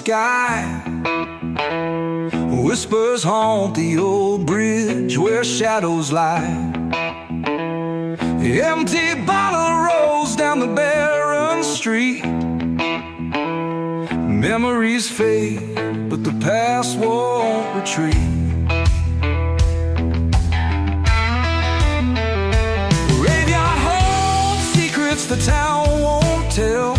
sky. Whispers haunt the old bridge where shadows lie. The empty bottle rolls down the barren street. Memories fade, but the past won't retreat. Graveyard holds secrets the town won't tell.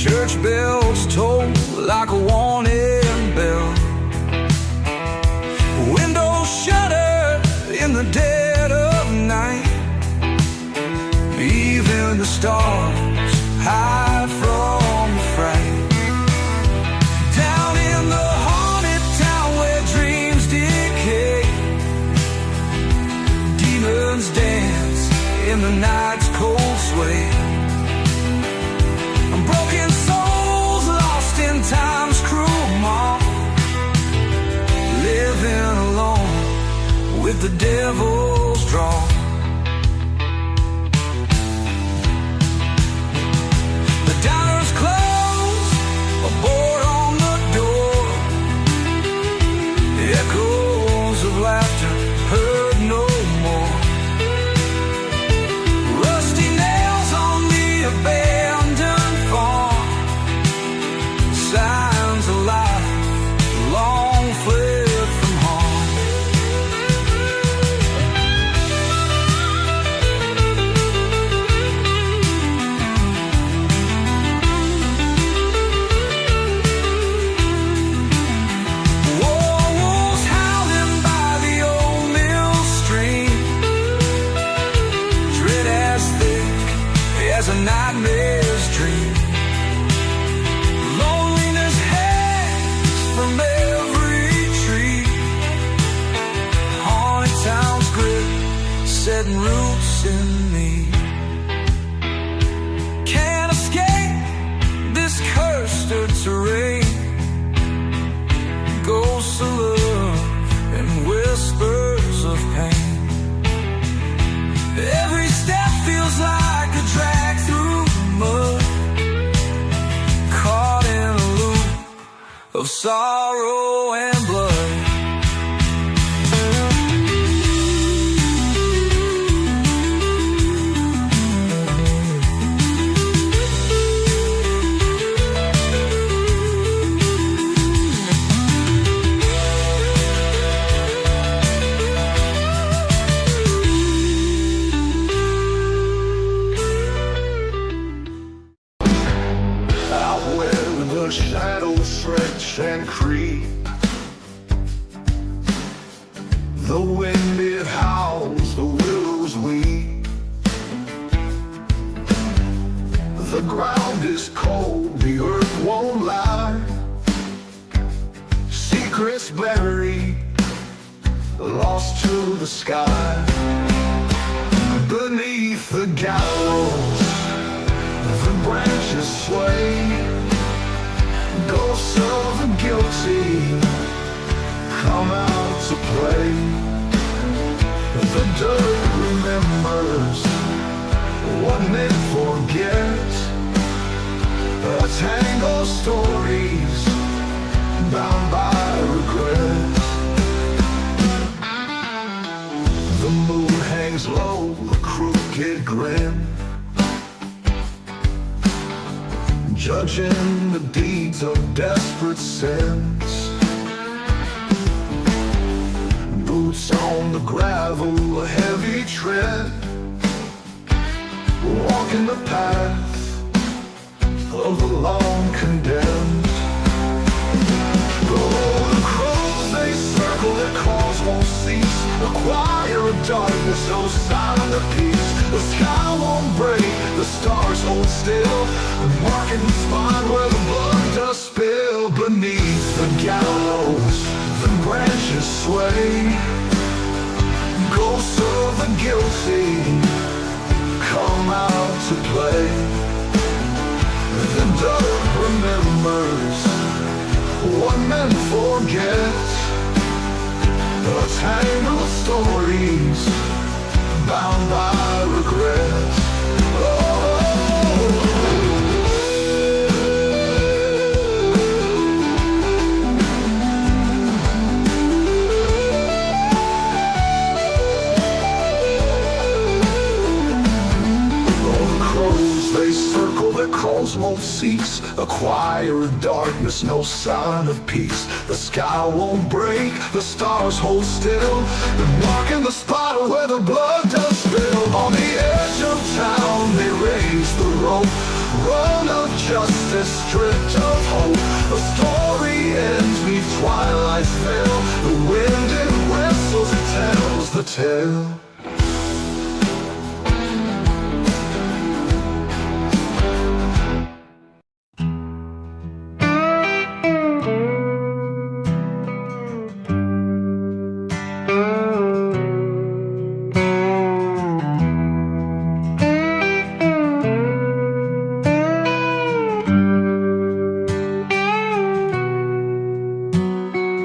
Church bells toll like a warning bell. Windows shutter in the dead of night. Even the stars hide from the fright. Down in the haunted town where dreams decay, demons dance in the night's cold sway. Broken souls lost in time's cruel maw, living alone with the devil's draw. The diner's closed, a board on the door. The echoes of laughter heard no more. Rusty nails on the abandoned farm, signs of life long fled from harm. Wolves howling by the old mill stream, dread as thick as a nightmare's dream. Loneliness hangs from every tree. Haunted town's grip setting roots in me. Can't escape this cursed terrain. Ghosts of love and whispers of pain. Every step feels like a drag through mud, caught in a loop of sorrow and blood. Out where the shadows stretch and creep, the wind it howls, the willows weep. The ground is cold, the earth won't lie. Secrets buried, lost to the sky. Beneath the gallows, the branches sway. Ghosts of the guilty come out to play. The dirt remembers what men forget. A tangle of stories bound by regret. The moon hangs low, a crooked grin, judging the deeds of desperate sins. Boots on the gravel, a heavy tread, walking the path of the long condemned. Oh, the crows, they circle, their calls won't cease. A choir of darkness, so silent a peace. The sky won't break, the stars hold still, marking the spot where the blood does spill. Beneath the gallows, the branches sway. Ghosts of the guilty come out to play. The dirt remembers what men forget. A tangle of stories bound by regret. Oh, Acquire darkness, no sign of peace. The sky won't break, the stars hold still. They're marking the spot where the blood does spill. On the edge of town they raise the rope, run of justice, stripped of hope. The story ends, neath twilight's veil. The wind it whistles, it tells the tale.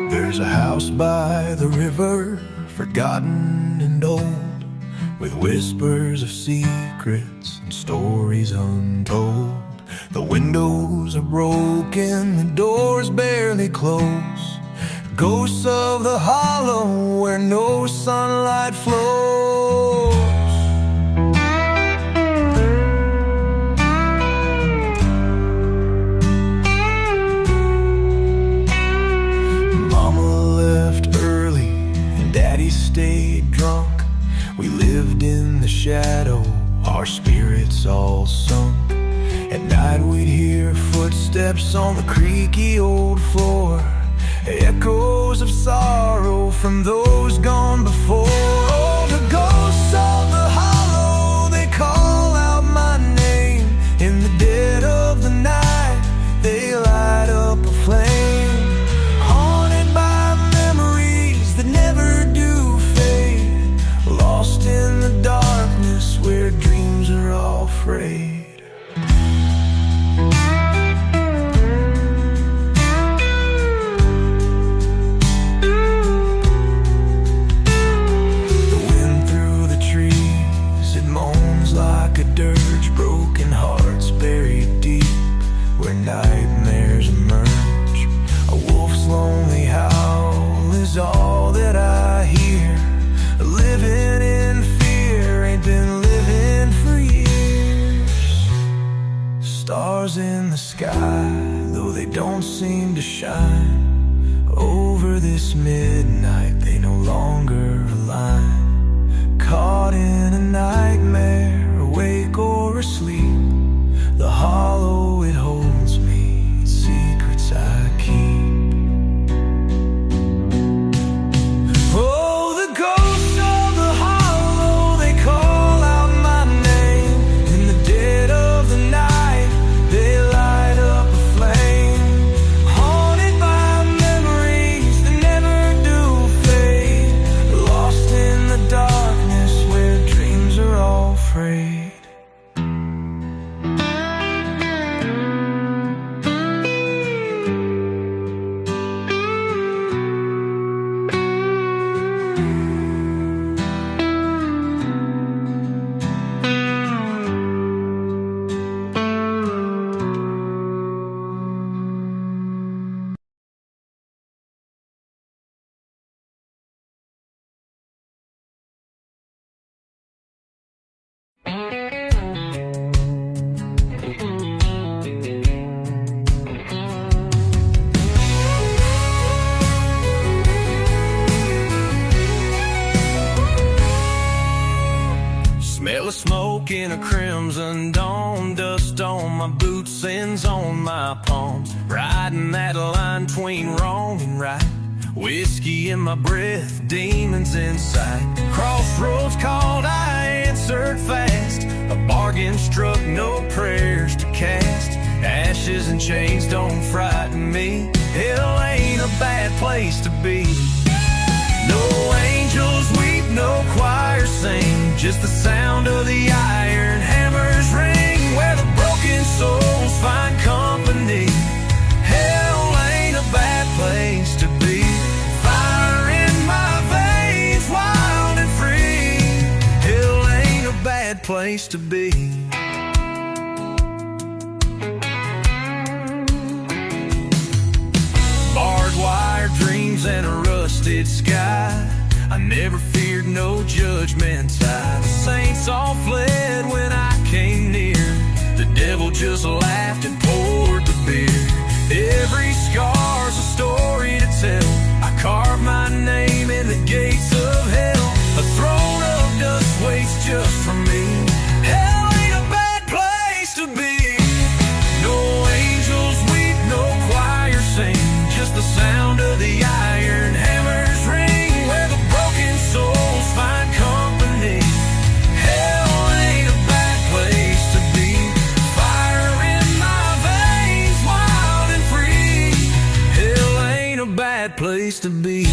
There's a house by the river, forgotten and old, with whispers of secrets and stories untold. The windows are broken, the doors barely close, ghosts of the hollow where no sunlight flows. Stayed drunk, we lived in the shadow, our spirits all sunk. At night we'd hear footsteps on the creaky old floor, echoes of sorrow from those gone before. Oh, the ghosts of the hollow, they call out my name. In the dead of the night, they light up a flame. Haunted by memories that never do, lost in the darkness where dreams are all frayed. The wind through the trees, it moans like a dirge. Broken hearts buried deep where nightmares emerge. A wolf's lonely howl is all that I hear. Living in fear, ain't been living for years. Stars in the sky, though they don't seem to shine. Over this midnight, they no longer align. Caught in a nightmare, awake or asleep, the hollow, it holds me, its secrets I keep. Smell of smoke in a crimson dawn, dust on my boots, sins on my palms. Riding that line between wrong and right, whiskey in my breath, demons in sight. Crossroads called, I answered fast. A bargain struck, no prayers to cast. Ashes and chains don't frighten me. Hell ain't a bad place to be. No angels weep, no choir sing, just the sound of the iron hammers ring, where the broken souls find company. Hell ain't a bad place to be. Fire in my veins, wild and free. Hell ain't a bad place to be. Barbed wire dreams and a rusted sky. I never feared no judgment tide. The saints all fled when I came near. The devil just laughed and poured the beer. Every scar's a story to tell. I carve my name in the gates of hell. A throne of dust waits just for me. Hell ain't a bad place to be. No angels weep, no choir sing, just the sound of the iron hammers ring, where the broken souls find company. Hell ain't a bad place to be. Fire in my veins, wild and free. Hell ain't a bad place to be.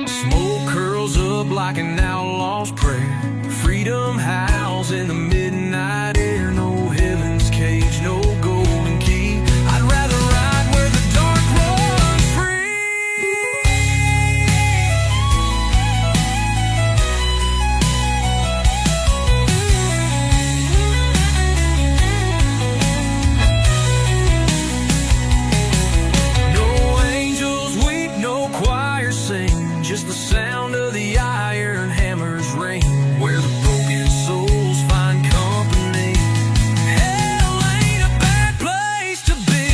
Smoke curls up like an outlaw's prayer. Freedom howls in the midnight air. No heaven's cage, no golden key. I'd rather ride where the dark runs free. No angels weep, no choir sing, just the sound of the iron hammers ring, where the broken souls find company. Hell ain't a bad place to be.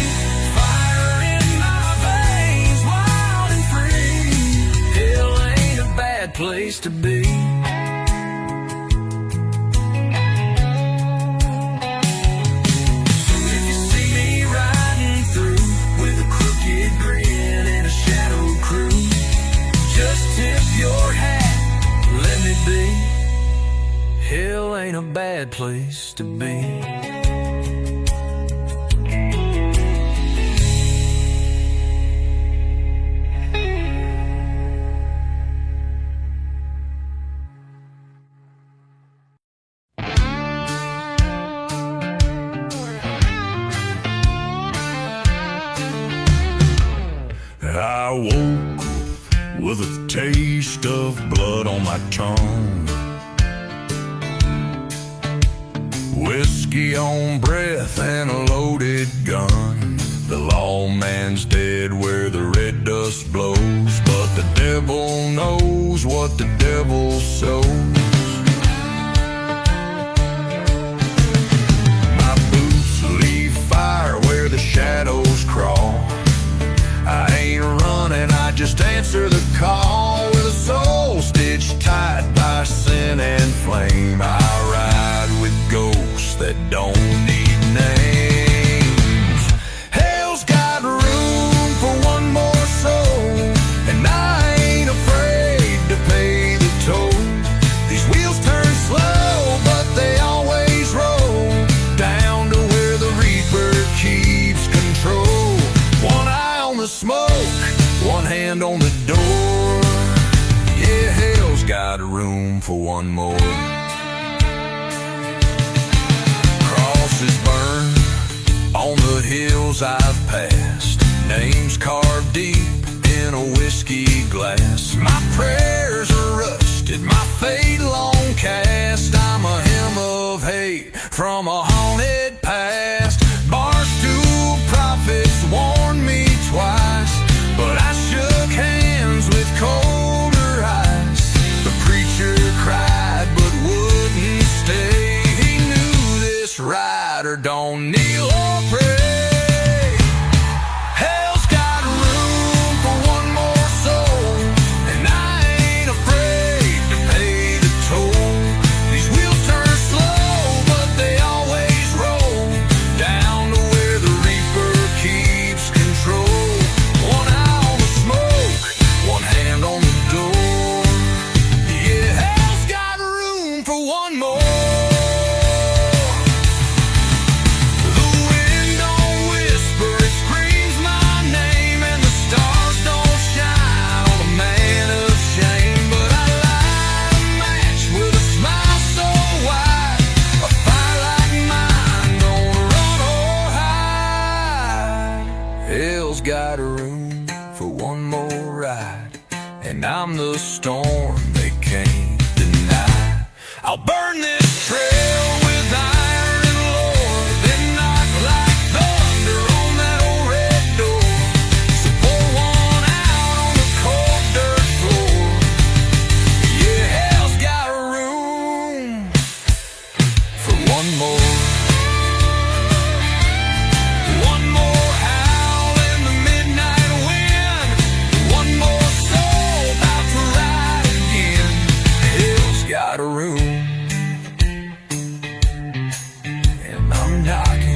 Fire in my veins, wild and free. Hell ain't a bad place to be. So if you see me riding through with a crooked grin and a shadow crew, just tip your hat, let me be. Hell ain't a bad place to be. I woke with a taste of blood on my tongue, whiskey on breath and a loaded gun. The lawman's dead where the red dust blows, but the devil knows what the devil sows. My boots leave fire where the shadows crawl. I ain't running, I just answer the call. With a soul stitched tight by sin and flame, I ride with ghosts that don't need names. Hell's got room for one more soul, and I ain't afraid to pay the toll. These wheels turn slow, but they always roll down to where the reaper keeps control. One eye on the smoke, one hand on the door. Yeah, hell's got room for one more. Crosses burn on the hills I've passed, names carved deep in a whiskey glass. My prayers are rusted, my fate long cast. I'm a hymn of hate from a haunted past. Barstool prophets warned me twice, but I shook hands with colder ice. The preacher cried but wouldn't stay. He knew this rider don't kneel or pray. Hell's got room for one more soul, and I ain't afraid to pay the toll. These wheels turn slow, but they always roll down to where the reaper keeps control. One eye on the smoke, one hand on the door. Yeah, hell's got room for one more. The wind don't whisper, it screams my name, and the stars don't shine on a man of shame. But I light a match with a smile so wide, a fire like mine don't run or hide. Hell's got room for one more ride, and I'm the storm they can't deny. I'll burn this trail with iron and lore, then knock like thunder on that old red door. So pour one out on the cold dirt floor. Yeah, hell's got room one more. One more howl in the midnight wind. One more soul about to ride again. Hell's got a room, and I'm knocking.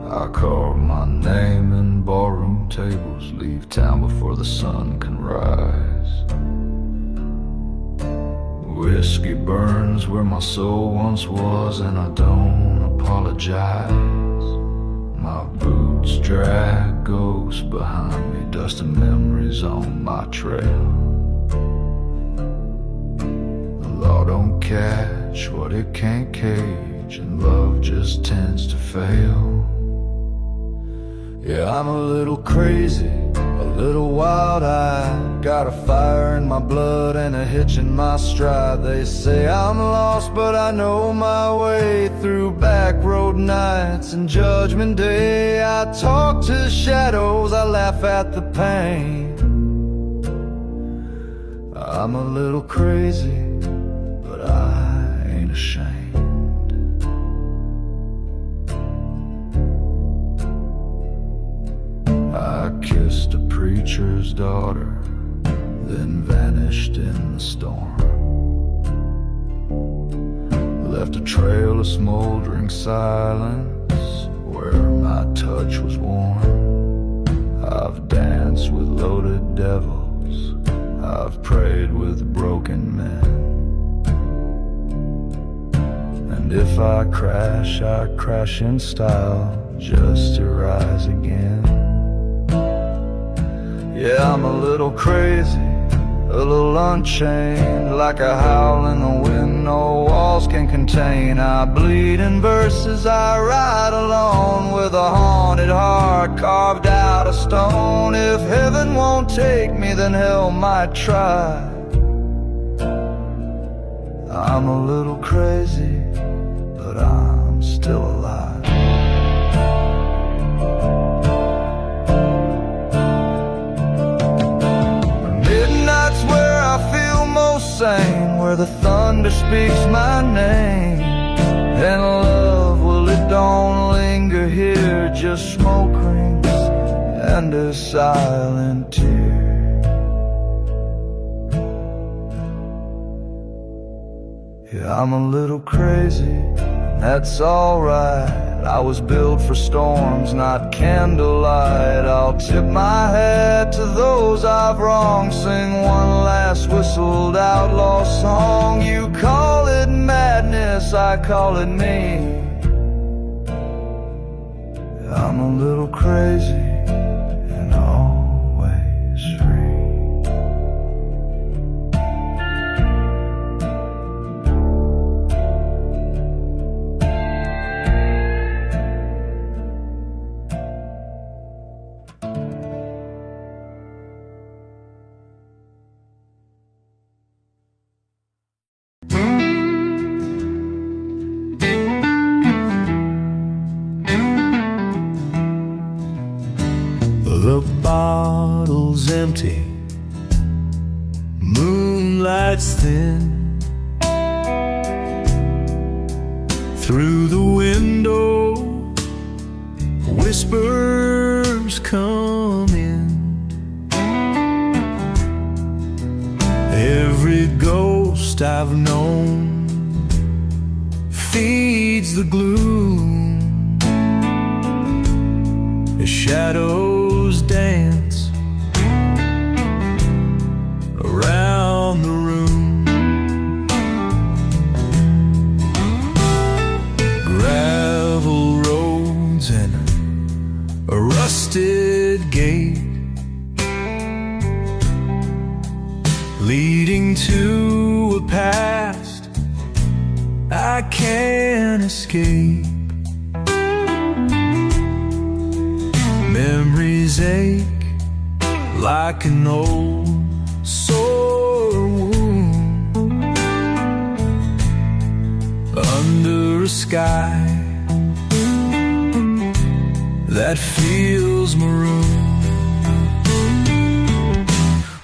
I carve my name in ballroom tables, leave town before the sun can rise. Whiskey burns where my soul once was, and I don't apologize. My boots drag ghosts behind me, dusting memories on my trail. The law don't catch what it can't cage, and love just tends to fail. Yeah, I'm a little crazy, a little wild-eyed. Got a fire in my blood and a hitch in my stride. They say I'm lost, but I know my way through back road nights and Judgment Day. I talk to shadows, I laugh at the pain. I'm a little crazy, but I ain't ashamed. I kissed a preacher's daughter, then vanished in the storm. Left a trail of smoldering silence where my touch was warm. I've danced with loaded devils, I've prayed with broken men. And if I crash in style, just to rise again. Yeah, I'm a little crazy, a little unchained, like a howl in the wind no walls can contain. I bleed in verses, I ride alone with a haunted heart carved out of stone. If heaven won't take me, then hell might try. I'm a little crazy, but I'm still alive. Sane, where the thunder speaks my name. And love, well, it don't linger here, just smoke rings and a silent tear. Yeah, I'm a little crazy, that's alright. I was built for storms, not candlelight. I'll tip my hat to those I've wronged, sing one last whistled outlaw song. You call it madness, I call it me. I'm a little crazy and always free. The bottle's empty, moonlight's thin. Through the window, whispers come in. Every ghost I've known feeds the gloom. The shadows dance around the room. Gravel roads and a rusted gate leading to a past I can't escape. Memories ache like an old sore wound under a sky that feels maroon.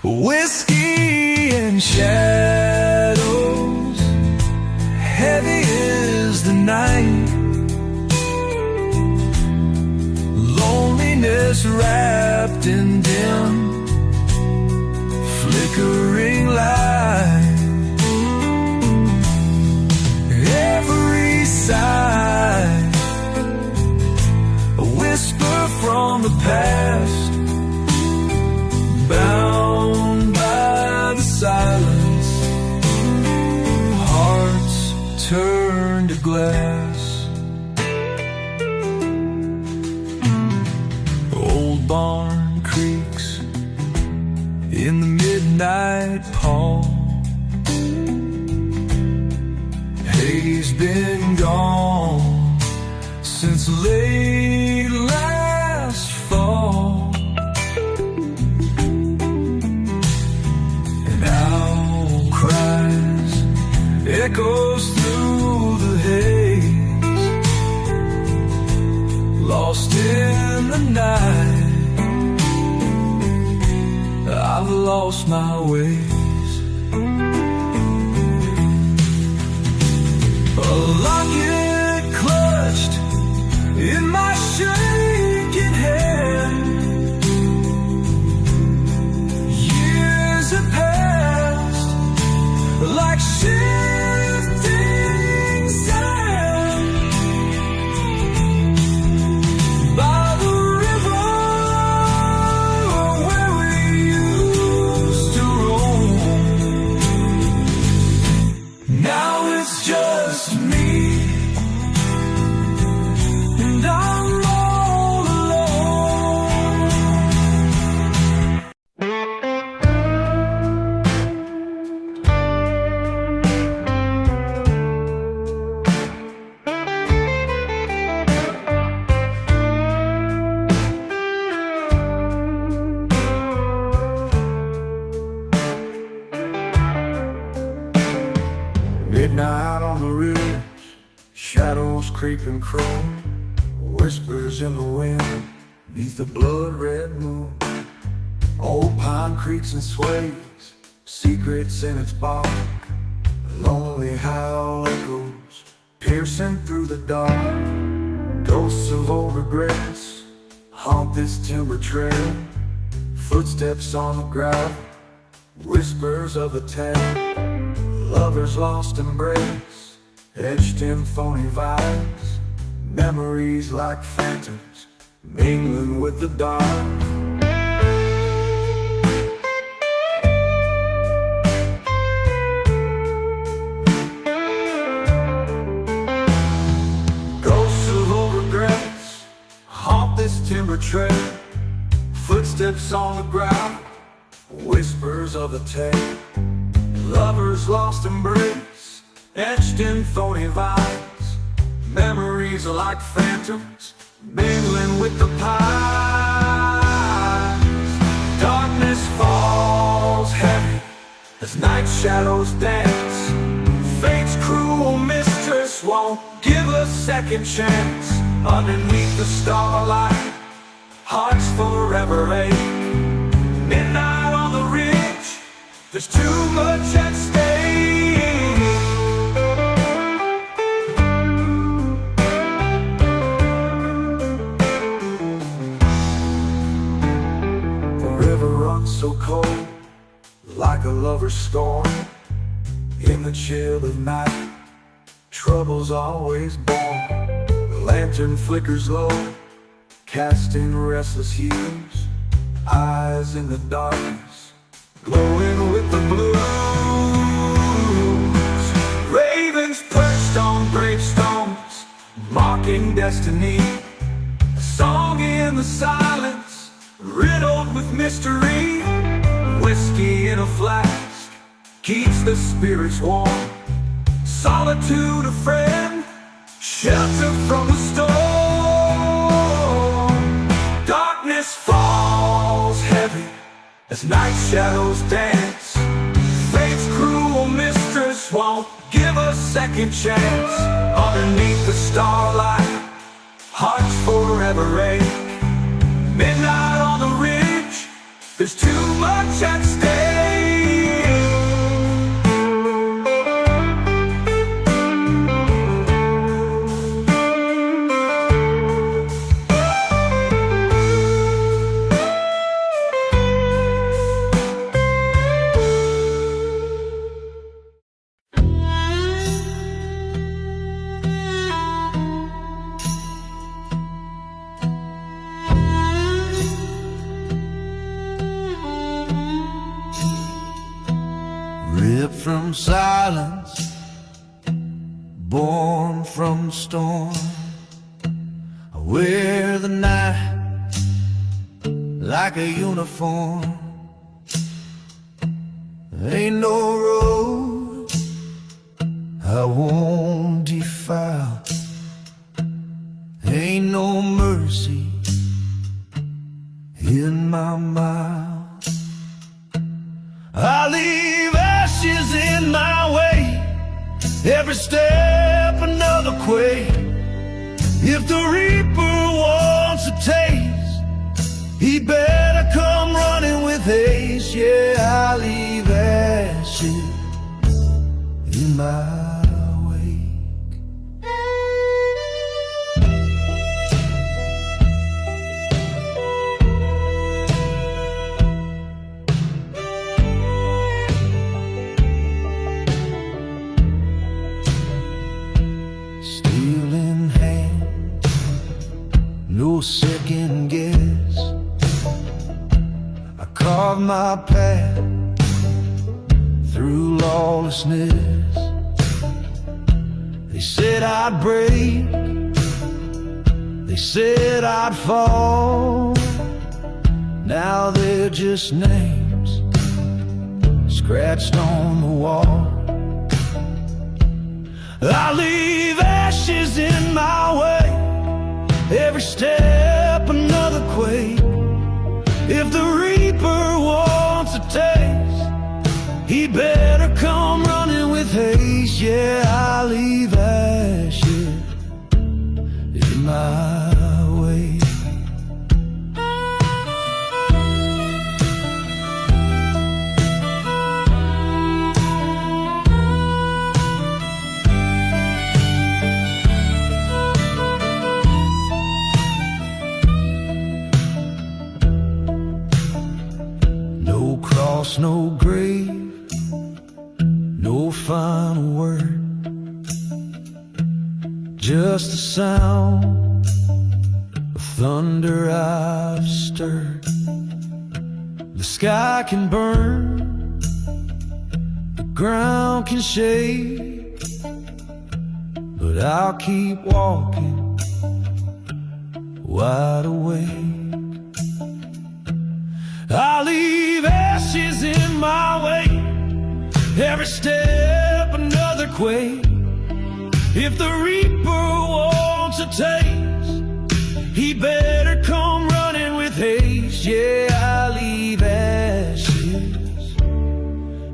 Whiskey and shadows, heavy is the night. Loneliness wrapped in dim, flickering light. Every sigh, a whisper from the past, bound by the silence, hearts turn to glass. Old barn creaks in the midnight palm. Hay's been gone since late last fall. An owl cries, echoes through the haze, lost in the night. I've lost my ways. A locket clutched in my shaking hand. Years have passed like shifting sand. By the river where we used to roam, now it's just me, and I'm all alone. Midnight on the ridge, shadows creep and crawl, whispers in the wind, neath the blood-red moon. Old pine creaks and sways, secrets in its bark, lonely howl echoes, piercing through the dark. Ghosts of old regrets haunt this timber trail, footsteps on the gravel, whispers of a tale. Lovers lost embrace, etched in phony vibes, memories like phantoms, mingling with the dark. Ghosts of old regrets haunt this timber trail, footsteps on the ground, whispers of a tale. Lovers lost embrace, etched in phony vibes, memories are like phantoms, mingling with the pines. Darkness falls heavy as night shadows dance. Fate's cruel mistress won't give a second chance. Underneath the starlight, hearts forever ache. Midnight on the ridge, there's too much at stake. The river runs so cold, like a lover's storm. In the chill of night, trouble's always born. The lantern flickers low, casting restless hues, eyes in the darkness, glowing with the blues. Ravens perched on gravestones, mocking destiny. A song in the silence, riddled with mystery. Whiskey in a flask keeps the spirits warm. Solitude a friend, shelter from the storm. Darkness falls heavy as night shadows dance. Fate's cruel mistress won't give a second chance. Underneath the starlight, hearts forever ache. Midnight on the ridge, there's too much at stake. Ripped from silence, born from the storm. I wear the night like a uniform. Ain't no road I won't defile. Ain't no mercy in my mile. I leave ashes in my way, every step another quake. If the reaper wants a taste, he better come running with haste. Yeah, I leave ashes in my wake. Steel in hand, no second guess. I carve my path through lawlessness. They said I'd break, they said I'd fall. Now they're just names scratched on the wall. I leave ashes in my way, every step another quake. If the reaper wants a taste, he better come running with haste. Yeah, I leave ashes in my way. No cross, no grave, no final word, just the sound of thunder I've stirred. The sky can burn, the ground can shake, but I'll keep walking, wide awake. I leave ashes in my way, every step another quake. If the reaper wants a taste, he better come running with haste. Yeah, I leave ashes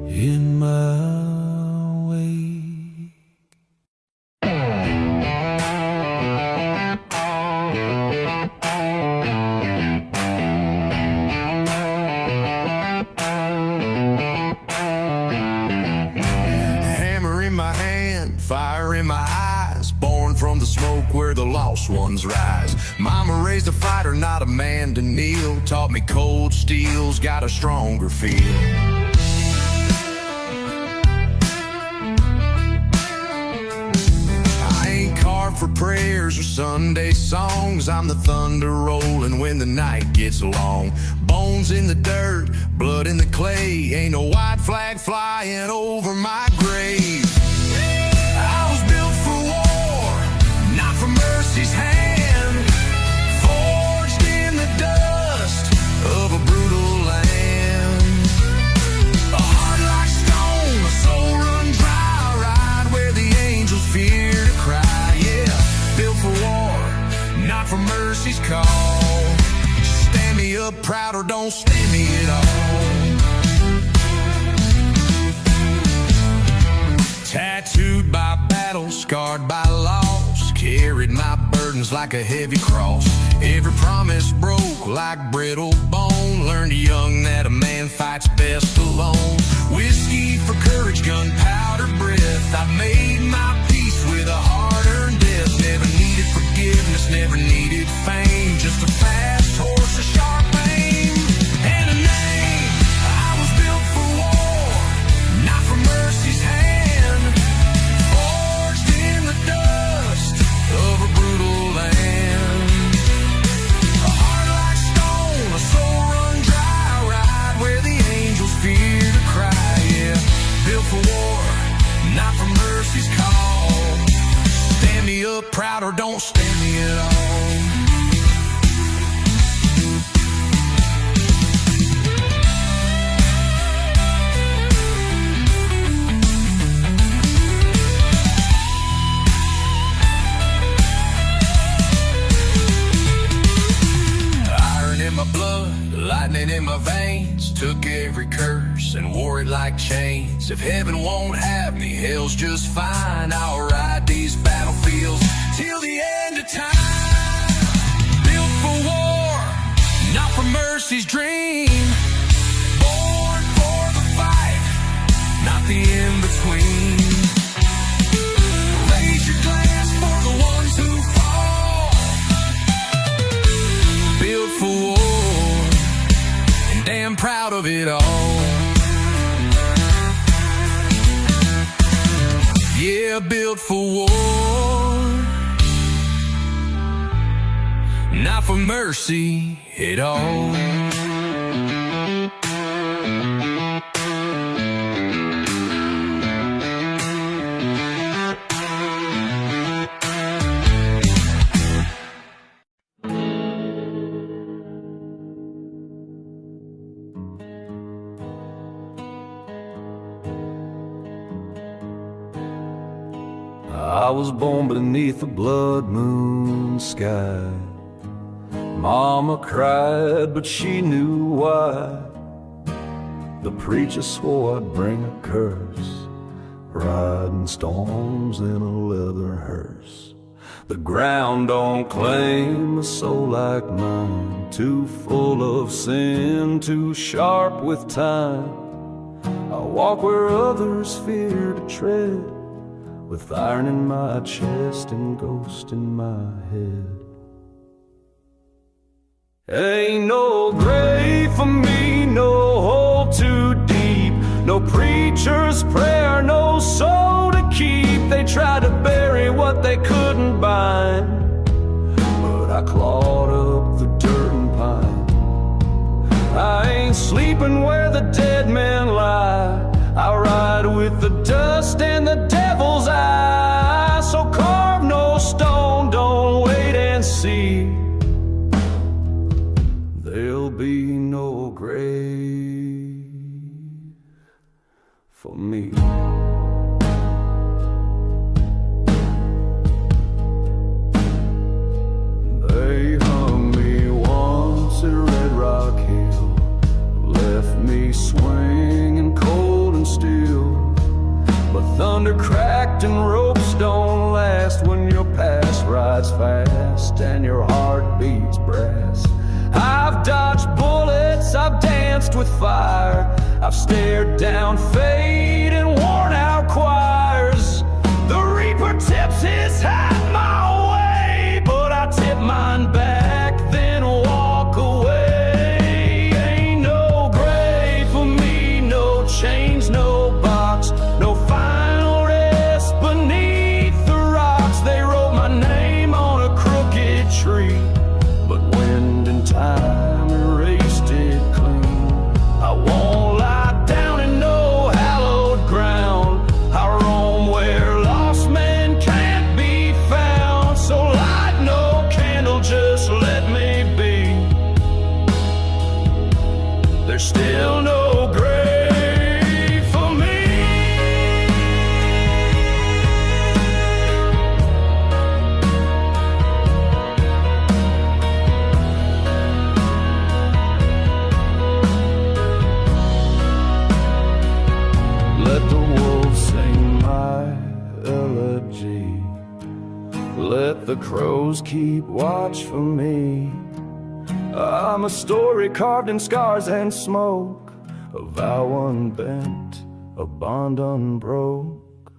in my way. Fire in my eyes, born from the smoke where the lost ones rise. Mama raised a fighter, not a man to kneel. Taught me cold steel's got a stronger feel. I ain't carved for prayers or Sunday songs. I'm the thunder rolling when the night gets long. Bones in the dirt, blood in the clay. Ain't no white flag flying over my grave. Mercy's hand, forged in the dust of a brutal land. A heart like stone, a soul run dry, right where the angels fear to cry. Yeah, built for war, not for mercy's call. Stand me up proud or don't stand me at all. Tattooed by battle, scarred by loss, carried my burdens like a heavy cross. Every promise broke like brittle bone. Learned young that a man fights best alone. Whiskey for courage, gunpowder breath. I made my peace with a hard-earned death. Never needed forgiveness, never needed fame. Just a fast horse, a sharp aim, and a name. I was built for war, not for mercy's hand. Forged in the dust of a brutal land. A heart like stone, a soul run dry. Ride where the angels fear to cry. Yeah, built for war, not for mercy's call. Stand me up proud or don't stand me at all. My blood, lightning in my veins. Took every curse and wore it like chains. If heaven won't have me, hell's just fine. I'll ride these battlefields till the end of time. Built for war, not for mercy's dream. Born for the fight, not the in-between. Raise your glass for the ones who fall. Built for war, damn proud of it all. Yeah, built for war, not for mercy at all. I was born beneath a blood moon sky. Mama cried, but she knew why. The preacher swore I'd bring a curse, riding storms in a leather hearse. The ground don't claim a soul like mine, too full of sin, too sharp with time. I walk where others fear to tread, with iron in my chest and ghost in my head. Ain't no grave for me, no hole too deep, no preacher's prayer, no soul to keep. They tried to bury what they couldn't bind, but I clawed up the dirt and pine. I ain't sleeping where the dead men lie. I ride with the dust and the devil's eye. So carve no stone, don't wait and see. There'll be no grave for me. They hung me once at Red Rock Hill, left me swinging cold and still. But thunder cracked and ropes don't last when your past rides fast and your heart beats brass. I've dodged bullets, I've danced with fire, I've stared down fate and worn out choirs. The reaper tips his hat my way, but I tip mine back, then walk away. Ain't no grave for me, no chains, no box, no final rest beneath the rocks. They wrote my name on a crooked tree, but wind and time erased it clean. I won't lie down in no hallowed ground. I roam where lost men can't be found. So light no candle, just let me be. There's still no grave for me. Let the wolves sing my the crows keep watch for me. I'm a story carved in scars and smoke, a vow unbent, a bond unbroke.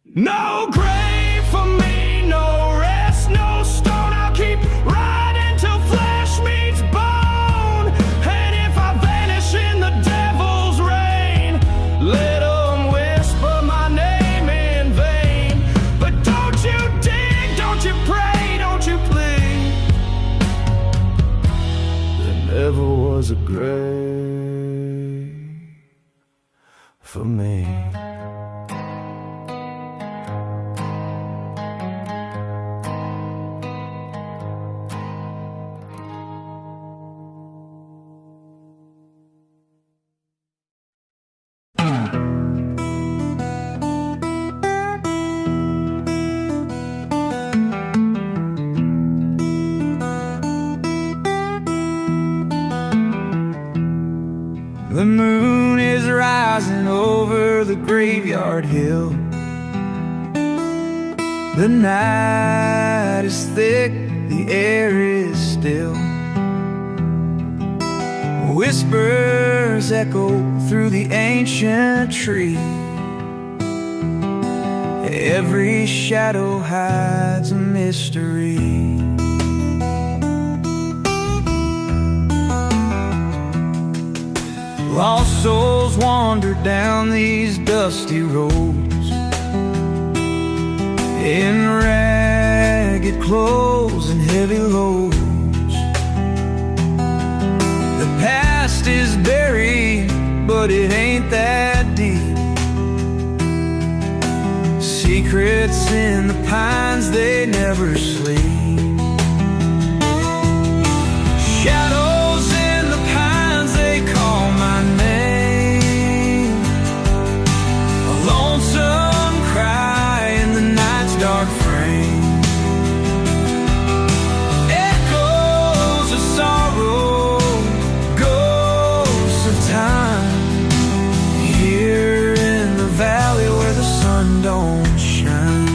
No grave for me, no rest, no stone. I'll keep riding till flesh meets bone. And if I vanish in the devil's rain, let 'em whisper my name in vain. But don't you dig, don't you pray, don't you plead. There never was a grave for me. The moon is rising over the graveyard hill. The night is thick, the air is still. Whispers echo through the ancient tree. Every shadow hides a mystery. Lost souls wander down these dusty roads in ragged clothes and heavy loads. The past is buried, but it ain't that deep. Secrets in the pines, they never sleep. Shadows in the pines, they call my name. A lonesome cry in the night's dark frame. Echoes of sorrow, ghosts of time, here in the valley where the sun don't shine.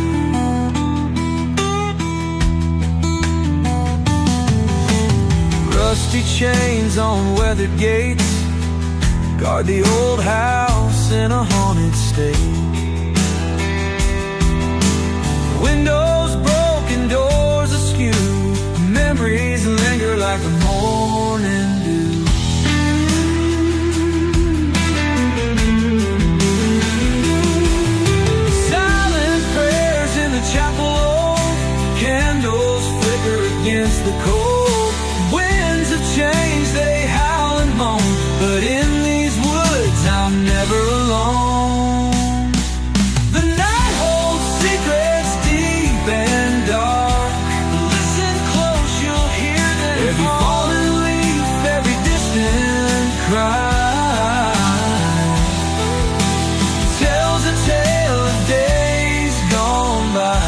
Rusty chains on weathered gates guard the old house in a haunted state. Windows broken, doors askew, memories linger like the morning dew. Silent prayers in the chapel old, candles flicker against the cold. Winds of change, they howl and moan, but in these woods I'm never alone. The night holds secrets deep and dark. Listen close, you'll hear them. Every fallen leaf, every distant cry tells a tale of days gone by.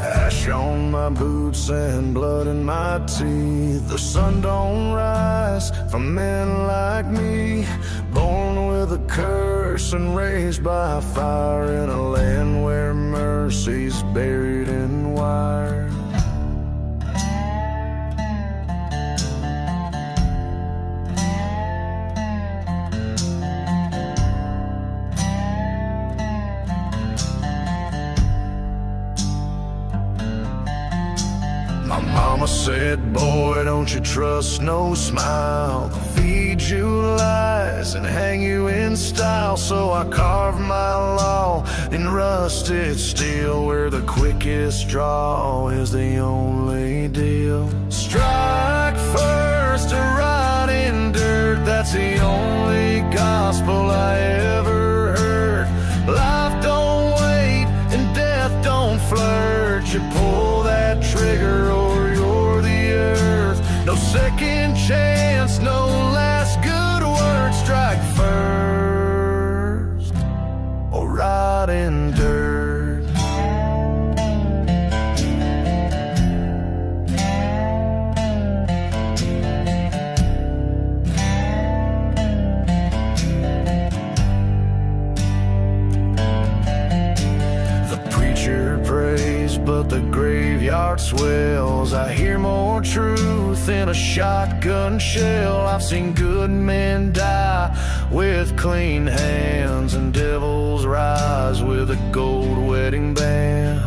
Ash on my boots and blood in my teeth. The sun don't rise from men like me, born with a curse and raised by fire in a land where mercy's buried in wire. said, boy, don't you trust no smile. They'll feed you lies and hang you in style. So I carved my law in rusted steel, where the quickest draw is the only deal. Strike first or rot in dirt, that's the only gospel I ever heard. Life don't wait and death don't flirt. You pull that trigger or you're the earth. No second chance, no last good word. Strike first or rot in dirt. But the graveyard swells. I hear more truth in a shotgun shell. I've seen good men die with clean hands, and devils rise with a gold wedding band.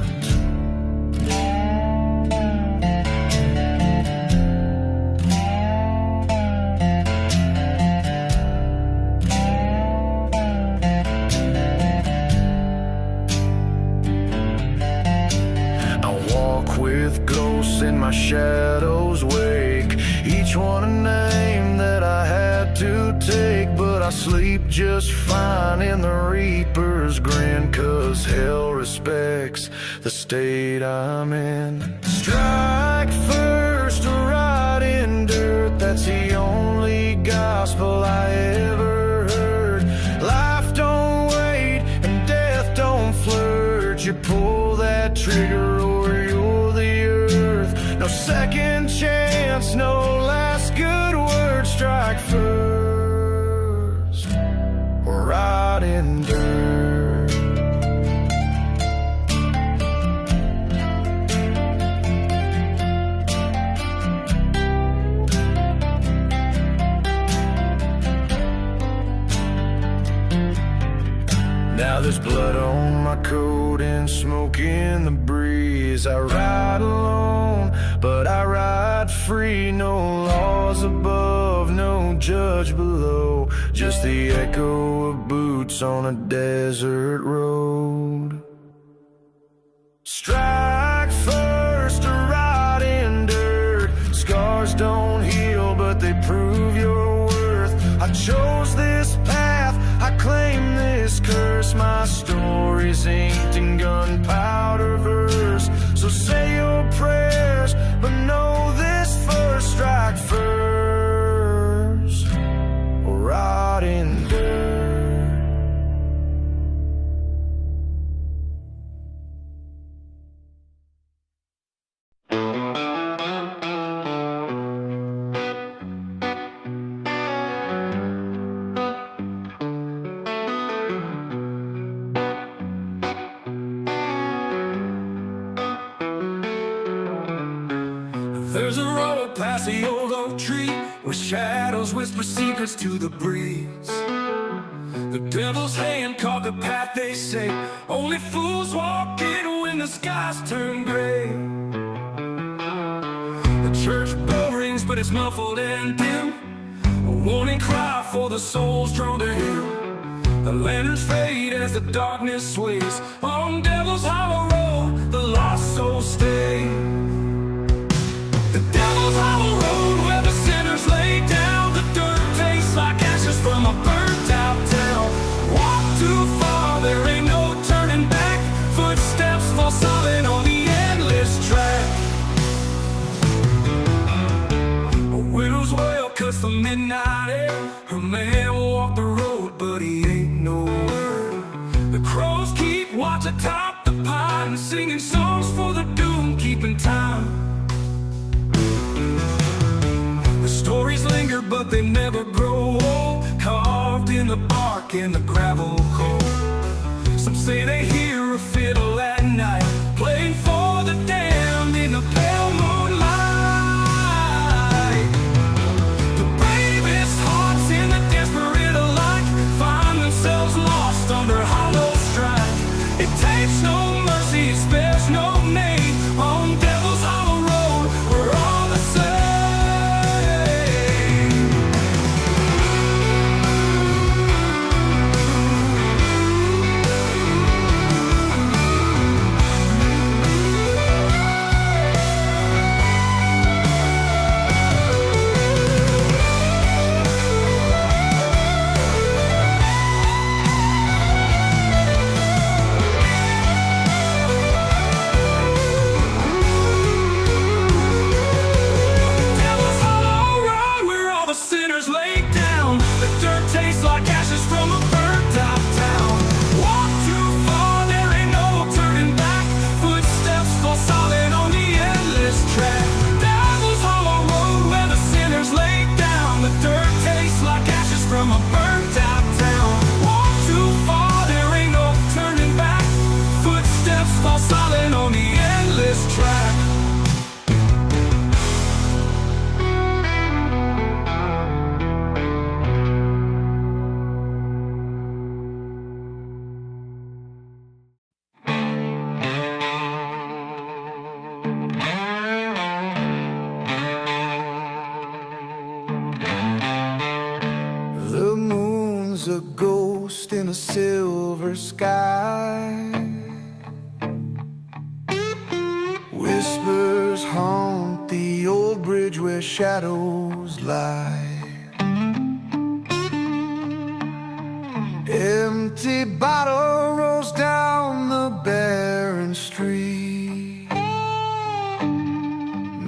With ghosts in my shadow's wake, each one a name that I had to take. But I sleep just fine in the reaper's grin, 'cause hell respects the state I'm in. Strike first or rot in dirt, that's the only gospel I ever heard. Life don't wait and death don't flirt. You pull that trigger or you're the earth. No second chance, no last good word. Strike first or rot in dirt. Now there's blood on my coat and smoke in the breeze. I ride alone, but I ride free. No laws above, no judge below, just the echo of boots on a desert road. Strike first or rot in dirt. Scars don't heal, but they prove your worth. I chose this path, I claim this curse. My story's inked in gunpowder verse. So say your prayers, but know this first. Strike first or rot in dirt. There's a road past the old oak tree, where shadows whisper secrets to the breeze. The devil's hand caught the path, they say. Only fools walk in when the skies turn gray. The church bell rings, but it's muffled and dim, a warning cry for the souls drawn to him. The lanterns fade as the darkness sways. On Devil's Hollow Road, the lost souls stay. The Devil's Hollow Road, where the sinners lay down. The dirt tastes like ashes from a burnt out town. Walk too far, there ain't no turning back. Footsteps fall silent on the endless track. A widow's wail cuts the midnight air. Her man walked the road, but he ain't nowhere. The crows keep watch atop the pine, singing songs for the doom, keeping time. Stories linger, but they never grow old, carved in the bark and the gravel cold. Some say they hear a fiddle at night, playing for the damned in the pale moonlight. The bravest hearts in the desperate alike find themselves lost under hollow strike. It takes no mercy, it spares no name. On Devil's Hollow Road, we're all laid down. The dirt tastes like ashes from a burnt out town. Walk too far, there ain't no turning back. Footsteps fall solid on the endless track. Devil's Hollow Road where the sinners laid down. The dirt tastes like ashes from a burnt out town. Walk too far, there ain't no turning back. Footsteps fall solid on the endless track. The moon's a ghost in a silver sky. Whispers haunt the old bridge where shadows lie. Empty bottle rolls down the barren street.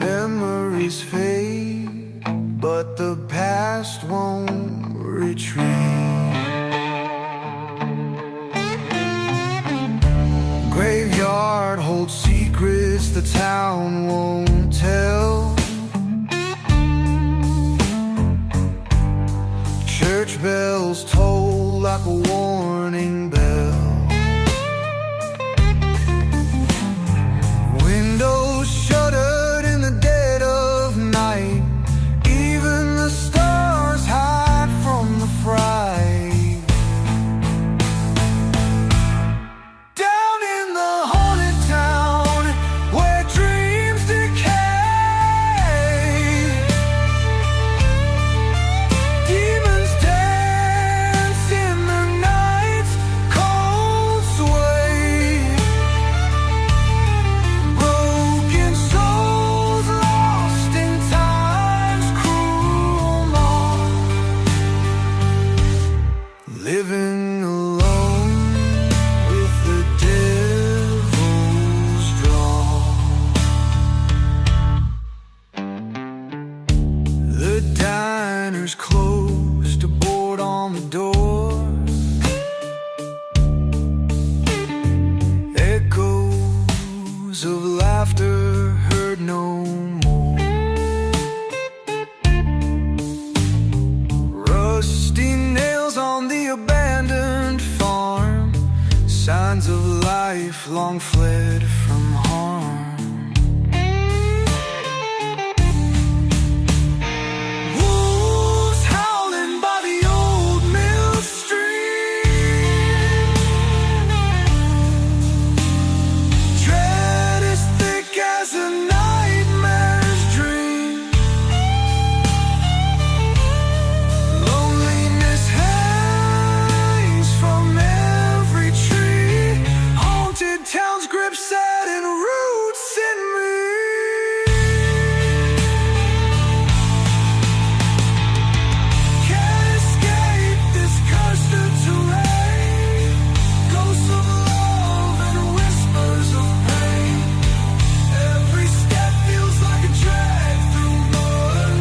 Memories fade, but the past won't retreat. Graveyard holds secrets the town won't tell. Church bells toll like a warning bell. Windows shuttered in the dead of night. Even the stars hide from the fright. Down in the haunted town where dreams decay, demons dance in the night's cold sway. Broken souls lost in time's cruel maw. Living alone with the devil's draw. The diner's closed, a board on the door. Echoes of laughter heard no more. Rusty nails on the abandoned farm, signs of life long fled from harm. Wolves howling by the old mill stream. Dread as thick as a nightmare's dream. Loneliness hangs from every tree. Haunted towns grip set and roots in me. Can't escape this cursed terrain. Ghosts of love and whispers of pain. Every step feels like a drag through mud.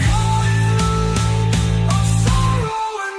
Caught in a loop of sorrow and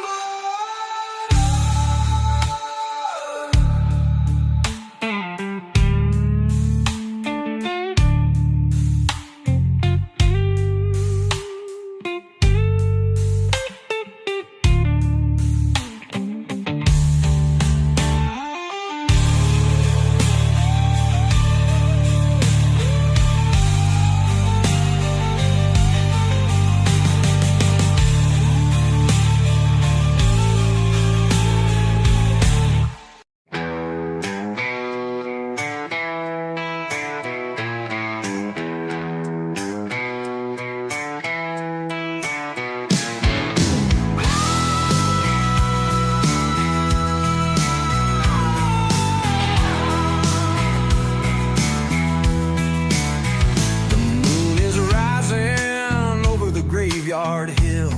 graveyard hill.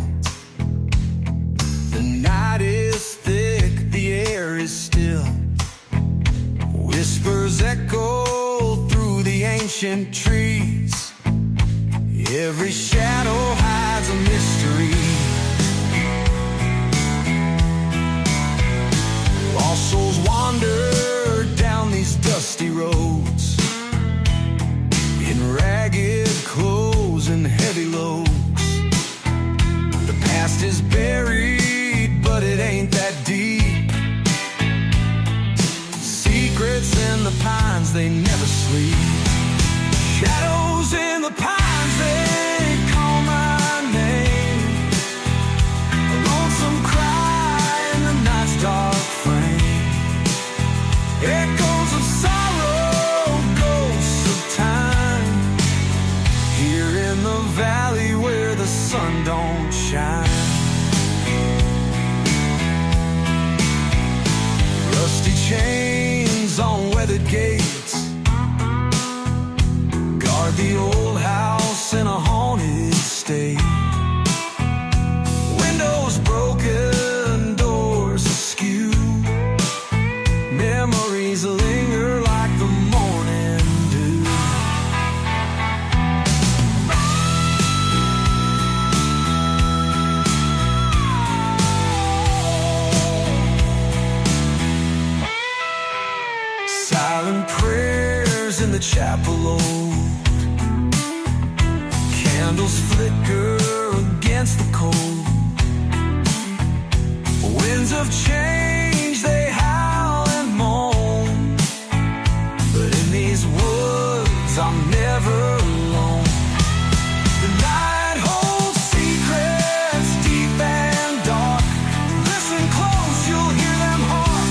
The night is thick, the air is still. Whispers echo through the ancient trees. Every shadow hides a mystery. the chapel old. Candles flicker against the cold. Winds of change, they howl and moan. But in these woods, I'm never alone. The night holds secrets deep and dark. Listen close, you'll hear them hark.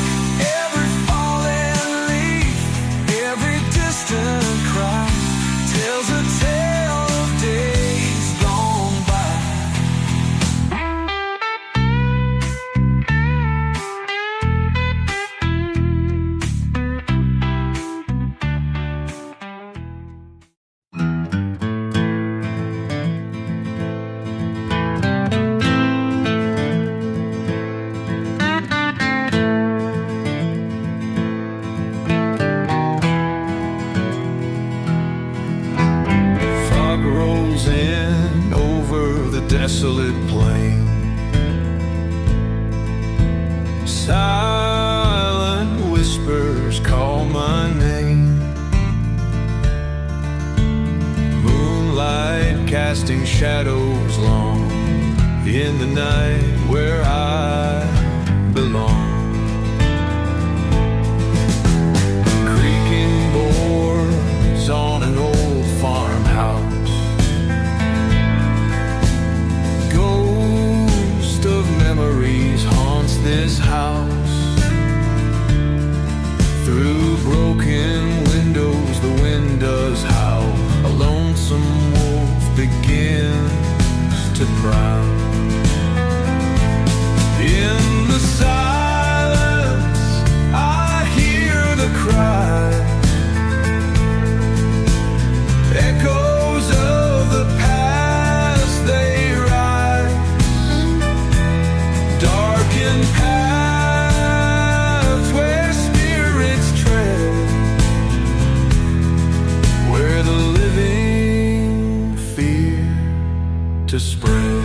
Every fallen leaf, every distant cry tells a tale of days gone by. Fog rolls in over the desolate plain. Silent whispers call my name. Moonlight casting shadows long in the night where I belong. Creaking boards on an old farmhouse. Ghost of memories haunts this house. Through broken windows the wind does howl. A lonesome wolf begins to prowl. In the silence I hear the cry. Echoes of the past, they rise. Darkened paths where spirits tread, where the living fear to spread.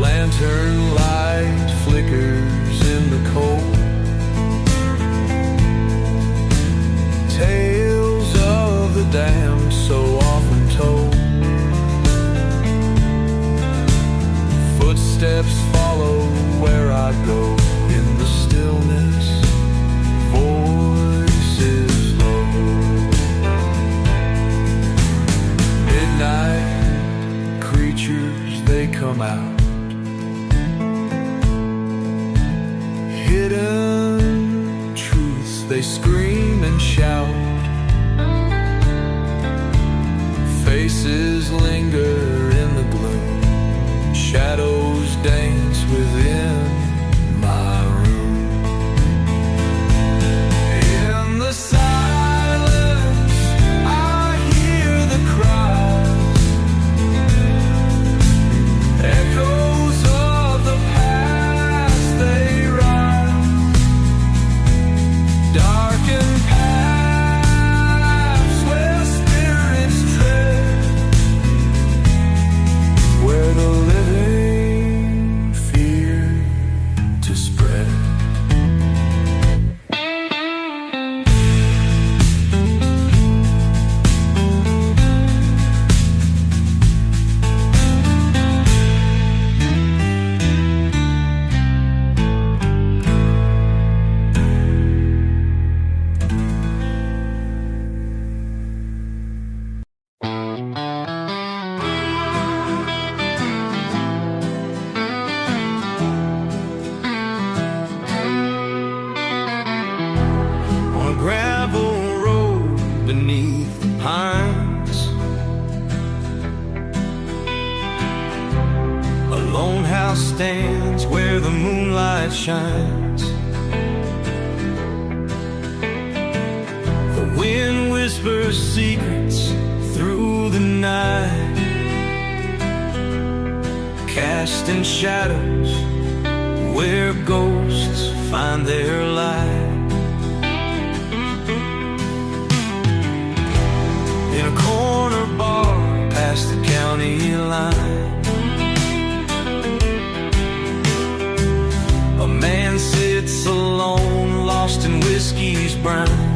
Lantern light flickers in the cold. Tales of the damned so often told. Footsteps follow where I go. In the stillness, voices low. Midnight creatures, they come out. Hidden truths, they scream and shout. Faces linger in the gloom. Shadows dance within my room. In the silence I hear the cries. Echoes of the past, they rise. Darkened paths where spirits tread, where the living fear to spread. On a gravel road beneath the pines, a lone house stands where the moonlight shines. The wind whispers secrets through the night, casting shadows where ghosts find their light. In a corner bar past the county line, a man sits alone, lost in whiskey's brine.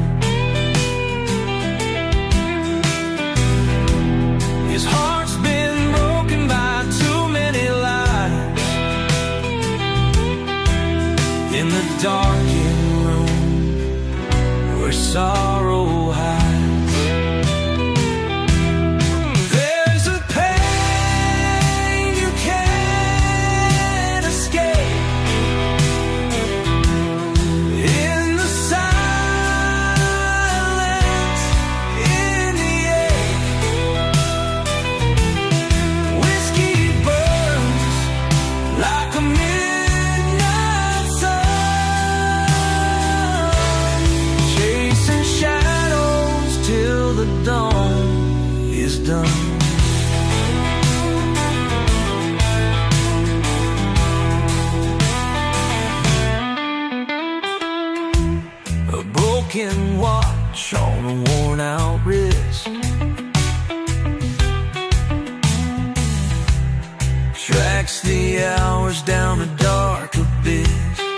drags the hours down a dark abyss.